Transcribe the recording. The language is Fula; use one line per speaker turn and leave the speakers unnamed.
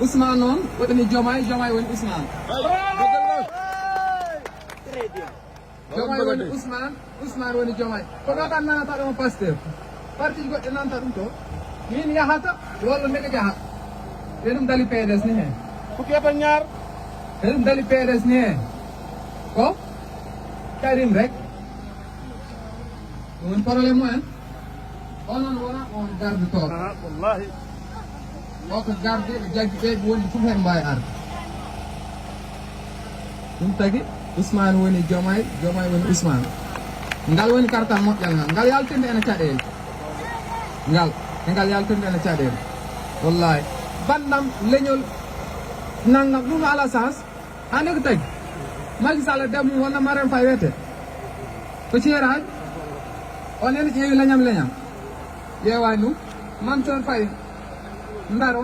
Ousmane noon woni Diomaye woni Ousmane.
Très bien.
Diomaye woni Ousmane woni Diomaye ko ɗo tan nanata ɗon Pastef parti goɗɗe nanta ɗum to min yahata walla ndeke jaha ɓe ɗum dali PDS ni hen
fukki at ak ñaar.
ɓe ɗum dali PDS ni hen ko Karim rek ɗum woni probléme mumen onon wona on garde toon
wallahi.
o ko garde ɓe jaggi ɓe woni fof hen mbawi arde ɗum tagui Ousmane woni Diomaye woni Ousmane ngal woni kartal moƴƴal ngal yaltinde ene caɗele ngal yaltinde ene caɗele wallahi bandam leñol naggam ɗum ala sens hande ko tagui Macky Sall debbo mum wonna Marème Faye wiyete ko ceeraji on ene ƴeewi leñam ƴeewani ɗum Mansour Faye ndar